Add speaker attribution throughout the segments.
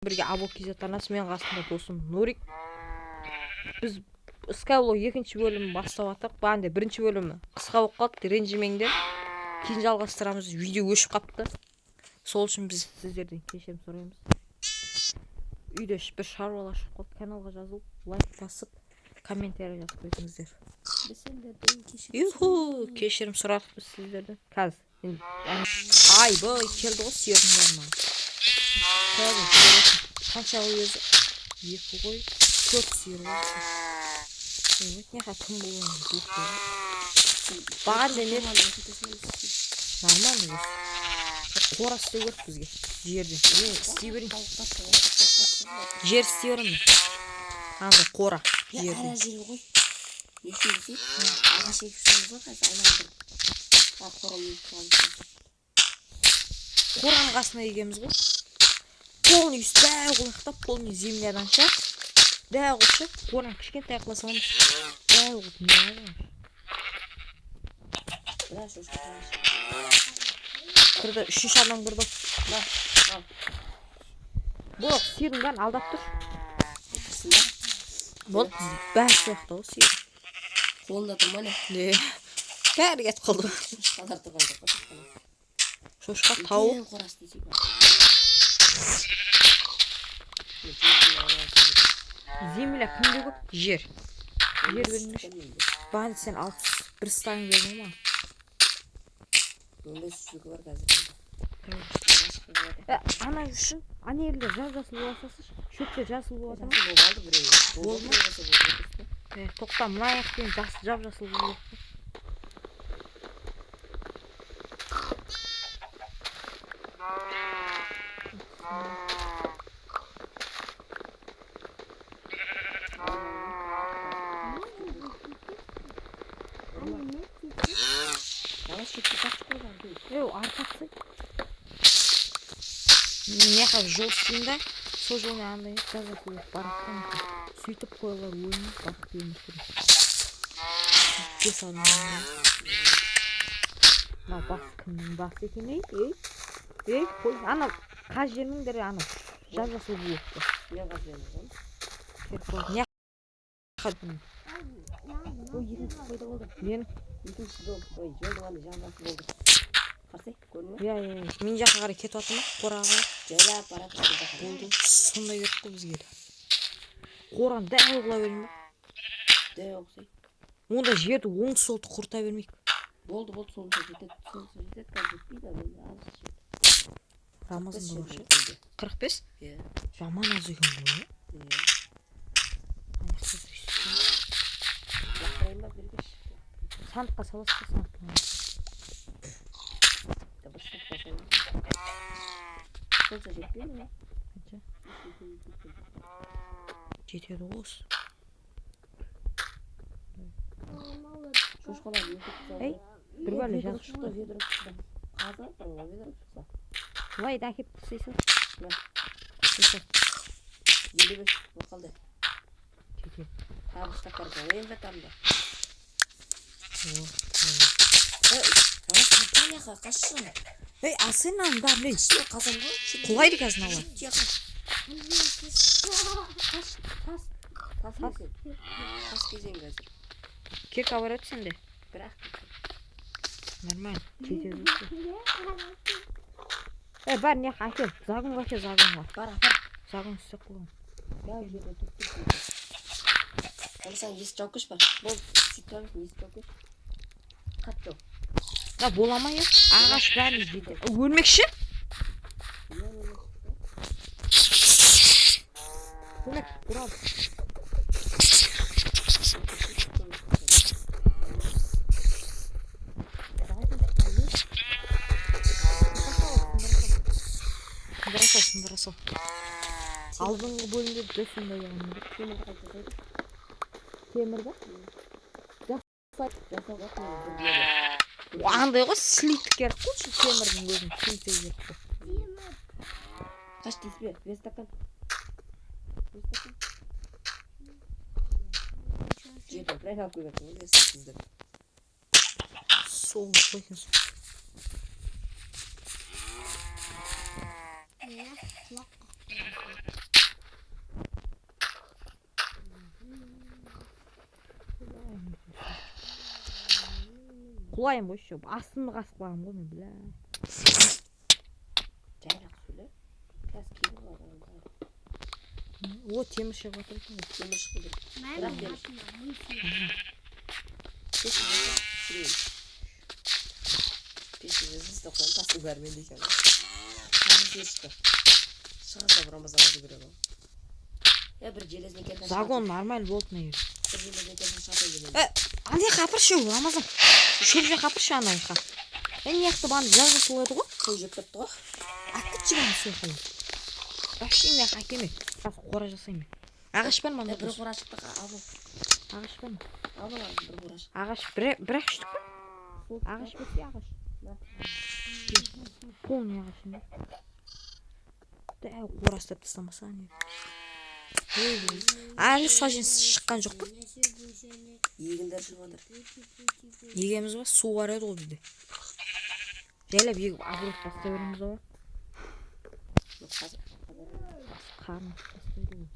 Speaker 1: Бірге Абокизет арнасы, мен қасында досым Нурик. Біз Skyblock 2-ші бөлімі бастап аттық. Бәнде 1-ші бөлімі қысқа болып қалды, ренжімеңдер. Кейін жалғастырамыз, видео өшіп қапты. Сол үшін біз сіздерден кешірім сұраймыз. Үйде бір шаруалар шығып қалды, каналға жазылып, лайк басып, комментарий жазып қойдыңыздар. Кешірім сұрадық біз сіздерден. Қазір. Ай, келді ғой сүйердің бәрін. Қанша өзі? 2 ғой, 4 сүйер ғой. Неха кім болуын бағанда не? Нормально өз. Қора істеу керек бізге. Жерден. Істей берейін. Жер істей берейін. Андай қора.
Speaker 2: Ара жері ғой. Несін десе? Ағаш егіп салып ғой, қазір айналдырып. Қора егіп салып.
Speaker 1: Қораның қасына егеміз ғой. Полный дәу қылықтап, полный землядан шақ. Дәу қылшы, қораң кішкентай қыла саламыз. Дәу қылып не алар? Кірді, 3-ші адам кірді. Бұл сиырың бәрін алдап тұр. Бұл бәрі сияқты ғой сиыр.
Speaker 2: Қолында тұрма не?
Speaker 1: Бәрі кет қалды.
Speaker 2: Шошқалар тұрған.
Speaker 1: Шошқа тау. Земля кімде көп? Жер. Жер беріңдер. Бәнді сен 61 станың бердің ма?
Speaker 2: 15 жүгі бар қазір.
Speaker 1: Ана үшін, ана ерлер жап-жасыл боласыз. Шөпте жасыл болады ма?
Speaker 2: Болмалды біреуі.
Speaker 1: Болды ма? Тоқта, мұна аяқпен жап-жасыл болады. Арқатсы. Неқа жол үстінде, сол жолына андай жазасы бараттан сөйтіп қойлар өңі бақыт өмір. Бес адамның. Бас кімнің басы екен, ей, қой. Ана қаз жерміңдер, ана жазасы өтті.
Speaker 2: Не қаз жермің?
Speaker 1: Не қадың? Ой, екінші қойда болды. Мен?
Speaker 2: Екінші жолдың аны жазасы болды. Қарсай, көрдің бе?
Speaker 1: Мен жаққа қарай кетіп атым ба? Қораға.
Speaker 2: Жайлап барады.
Speaker 1: Болды. Сондай керек қой бізге. Қораны дәу қыла берейін ба?
Speaker 2: Дәу қысай.
Speaker 1: Онда жерді оң-солды құрта бермейік.
Speaker 2: Болды, солды жетеді. Солды жетеді, жетпейді.
Speaker 1: Рамазан болашы. 45? Жаман аз екен ғой. Сандыққа саласыз ба сандыққа?
Speaker 2: Солса жетпейді ме?
Speaker 1: Жетеді осы.
Speaker 2: Шошқалар өтіп
Speaker 1: Ей, бір бәлі жазып
Speaker 2: шықты. Ведіріп шықты. Қазы, ведіріп шықты.
Speaker 1: Бұлай да әкеп түсейсіз.
Speaker 2: Түсейсіз. 55 бақалды.
Speaker 1: Жетеді.
Speaker 2: Табыстап барған, ең жатамды. Компанияға қашсын.
Speaker 1: Ей, асыннан да білей.
Speaker 2: Қашын қазан ғой.
Speaker 1: Құлайды қазын ала.
Speaker 2: Тас кезең қазір.
Speaker 1: Кек аварат сенде?
Speaker 2: Бірақ.
Speaker 1: Нормально. Жетеді. Бәр не қакен? Загын қаке загынға.
Speaker 2: Бар.
Speaker 1: Загын үстек қылған.
Speaker 2: Бәу жерде тұрып. Олсаң есі жауқыш бар. Бол, ситрамыз есі жауқыш. Қат жоқ.
Speaker 1: Болама ек. Ағаш бәрін жетеді. Өлмекші? Көмек, бұрады. Сындырасыл. Алдыңғы бөлімде дөсінде ең. Темір ба? Андай ғой слитік керек қойшы темірдің өзін слитік керек қой.
Speaker 2: Қаш дейсіз бе? Вестакан. Жеті, бір айналып көргетін ғой сізді.
Speaker 1: Сол қойсын.
Speaker 3: Kulak
Speaker 1: сулайын қойшы. Астымды қасқылағым ғой мен, бля.
Speaker 2: Жайлақ сөйле. Қазір кейін болады.
Speaker 1: О, темір шығып жатыр екен ғой.
Speaker 2: Темір шығып жатыр. Бірақ темір. Пешіне іздоқтан тасы бәрмен дейкен. Тағы шықты. Шығаса бір Рамазанға жүгіреді. Бір железіне келген
Speaker 1: Загон нормально болды, наверное.
Speaker 2: бір железіне келген шаты келеді.
Speaker 1: Андай қапыршы, Рамазан. Шөпше қапыршы анайға. Не яқты баны жазы сұлайды ғой.
Speaker 2: Қой жеп кетті ғой.
Speaker 1: Атқытшы баны сұйқылы. Вообще мен қакеме. Қазір қора жасаймын. Ағаш бар ма?
Speaker 2: Бір қора шықты алу.
Speaker 1: Ағаш бар ма?
Speaker 2: Алу бір қора шықты.
Speaker 1: Ағаш бір-ақ штук па? Ағаш бітсе ағаш. Полный ағашын да. Дәу қора ұстап тастамаса не. Әлі сажен шыққан жоқ па?
Speaker 2: Егіндер шығып отыр.
Speaker 1: Егеміз ба? Су бар еді ол бізде. Жайлап егіп агрот бастай береміз ба?
Speaker 2: Жоқ, қазір.
Speaker 1: Қарны бастайды ғой.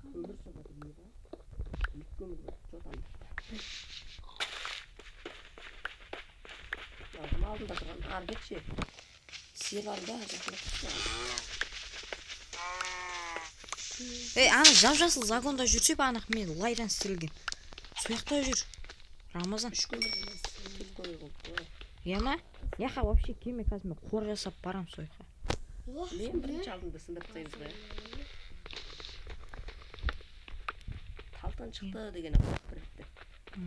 Speaker 2: Көмір шығып отыр егі. Екі көмір бар. Жотамыз. Алдым алдында тұрған. Ары кетші. Сел алда жақындап кетті.
Speaker 1: Ана жап-жасыл загонда жүрсе бағанақ мен лайдан істелген. Сояқта жүр. Рамазан.
Speaker 2: 3 көмір емес. 4 көмір болды.
Speaker 1: Яма? Яқа вообще кеме қазір мен қор жасап барам сояққа.
Speaker 2: Мен бірінші алдымда сындырып тастаймыз ба? Талтан шықты деген ақпарат бірікті.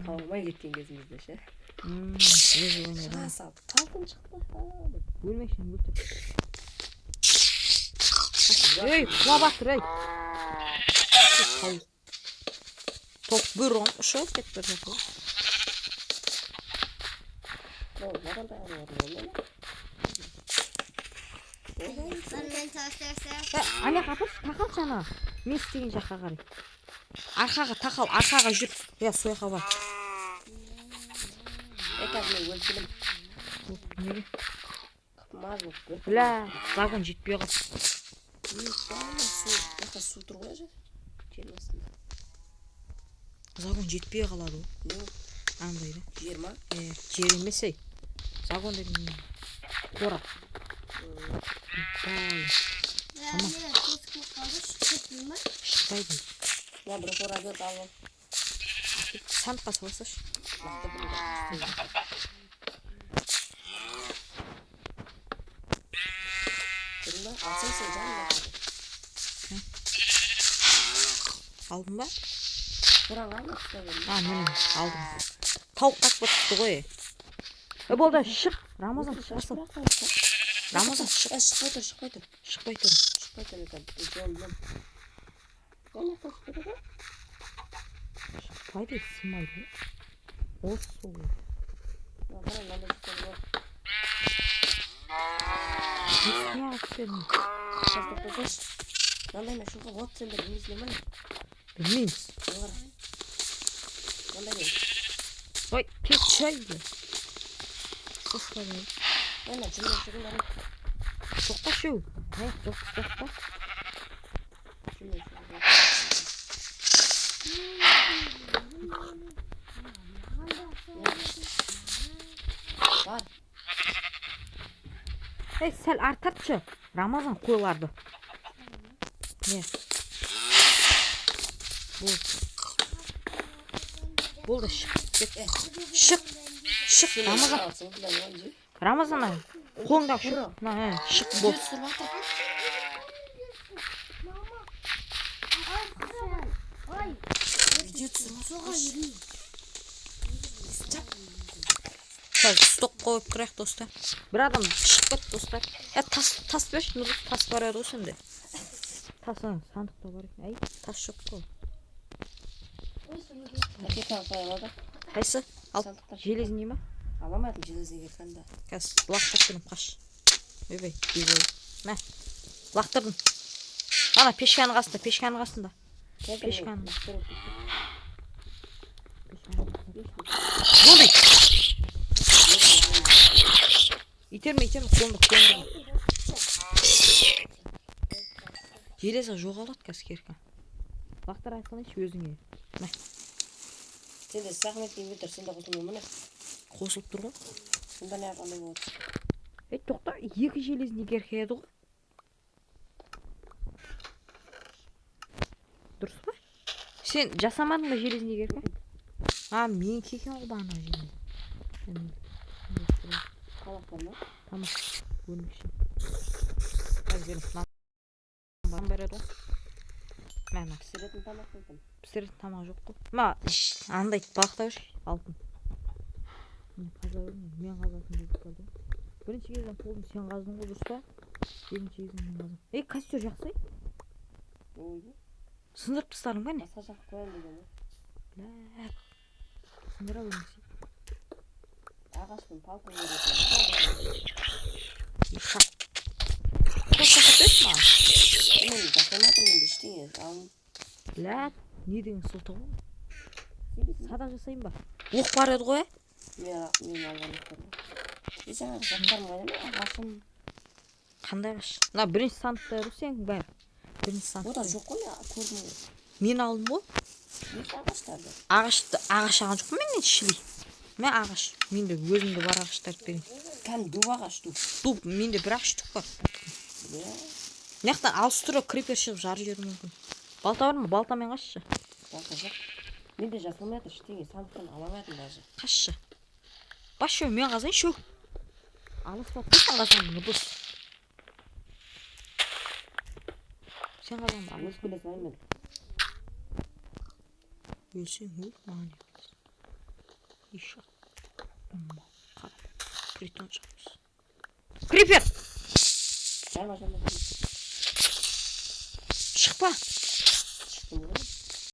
Speaker 2: Қалмай кеткен кезімізде ше.
Speaker 1: Өзі ойнайды.
Speaker 2: Шыға сал. Талтан шықты.
Speaker 1: Өлмекшін өлтір. Ей, құлап атыр, ей. Топ бір оң ұшып кетті жатыр. Ана қапыр, тақал сана. Мен істеген жаққа қарай. Арқаға тақал, арқаға жүр. Сояқа бар.
Speaker 2: Қазір мен өлтірім.
Speaker 1: Неге?
Speaker 2: Маз болып көріп.
Speaker 1: Бля, загон жетпей қалды.
Speaker 2: Су тұр ғой жер. Жер басында.
Speaker 1: Загон жетпей қалады ғой. Андай да.
Speaker 2: Жер ма?
Speaker 1: Жер емес ей. Загон деген не? Қора. Шықпайды.
Speaker 2: Мен бір қора көріп алып.
Speaker 1: Сандыққа саласашы.
Speaker 2: Тұрында алсаң сен жанында.
Speaker 1: Алдың ба?
Speaker 2: Қораң алма тұста берді.
Speaker 1: Міне алдым. Тауық қақпы тұтты ғой. Болды, шық. Рамазан шықпасın. Рамазан шық.
Speaker 2: Шықпай тұр.
Speaker 1: Шықпай тұр.
Speaker 2: Шықпай тұр екен. Жолым.
Speaker 1: Шықпайды, сымайды. Осы сол. Несіне ақсерін?
Speaker 2: Мынандай мен шуға от сендер білмейсің ме?
Speaker 1: Білмейміз.
Speaker 2: Мындай мен.
Speaker 1: Ой, кетшайды. Сосқады.
Speaker 2: Мына жүмір жүгіндер.
Speaker 1: Жоқта шоу. Жоқ, жоқта.
Speaker 2: Жүмір бар.
Speaker 1: Сәл артартшы. Рамазан қойларды. Не? Болды, шық. Шық, Рамазан. Рамазан, қолыңда шық. Шық, бол. Стоп қойып кірек достар. Бір адам шық кет достар. Тас берші, тас бар еді ғой сенде. Тасы сандықта бар екен. Ай, тас жоқ қой. Қайсы? Ал, железіне ма?
Speaker 2: Аламадым железіне кеткенде.
Speaker 1: Қазір лақтырып келем, қаш. Өбей, безой. Мә, лақтырдым. Ана пешканың қасында. Пешканың. Болдай. Итерме, қолымды. Железі жоғалады қазір керкен. Лақтыр айтқанайшы өзіңе. Мә.
Speaker 2: Sen de zahmet gibi bitir. Sen de kusma mı ne?
Speaker 1: Қосылып тұр ғой.
Speaker 2: Bunda ne yapalım oldu?
Speaker 1: Тоқта, екі железник еркеді ғой. Дұрыс па? Сен жасамадың ба железник ерке? Мен кекен ғой бана железник.
Speaker 2: Kalak var mı?
Speaker 1: Tamam. Bölmek için. Hadi verin. Lan berеді ғой. Мәні.
Speaker 2: Pişiretin tamak koydum.
Speaker 1: Пісіретін тамақ жоқ қой. Андай балықта өш. Алтын. Қаза өрмей. Мен қазатын деп қалдым. Бірінші кезден қолдым. Сен қаздың ғой дұрыс па? Екінші кезден мен қаздым. Костер жақсы.
Speaker 2: Oydu.
Speaker 1: Сындырып тастадың ба не?
Speaker 2: Masaj koyalım dedim.
Speaker 1: Ләп. Сындыра бермесей.
Speaker 2: Ağaçın palkını veriyorsun.
Speaker 1: Қосақат ма?
Speaker 2: Мен жасамадым енді ештеңе.
Speaker 1: Ләп. Не деген сылтау ғой? Садақ жасайын ба? Оқ бар еді ғой?
Speaker 2: Мен алған ықтырмын. Жаңағы жақтарым қайда ма? Ағашым.
Speaker 1: Қандай ағаш? Мына бірінші сандықта ұру сен бәрі. Бірінші
Speaker 2: О
Speaker 1: сандықта.
Speaker 2: да жоқ қой я көрдім ғой.
Speaker 1: Мен алдым ғой.
Speaker 2: Неше ағаштарды?
Speaker 1: Ағаш алған жоқпын мен шілей. Мен ағаш. Менде өзімде бар ағаштарды берейін.
Speaker 2: Кәдімгі дуб ағаш дуб.
Speaker 1: Дуб, менде бір ағаш түк бар.
Speaker 2: Иә.
Speaker 1: Мынаяқтан алыстыра крипер шығып жарып жіберуі мүмкін. Балта бар ма? Балтамен қашшы.
Speaker 2: Балта жоқ. Мен де жасалмай жатыр ештеңе. Сандықтан ала алмадым даже.
Speaker 1: Қашшы. Бас шөу, мен қазайын шөу. Алыстап тұрсың қазан дұрыс. Сен қазан ба?
Speaker 2: Өз келе салайын мен.
Speaker 1: Өлсең өл, маған не қаласың? Еще. Қарап. Притон жағымыз. Крипер!
Speaker 2: Жарма.
Speaker 1: Шықпа.
Speaker 2: Шықтым ғой.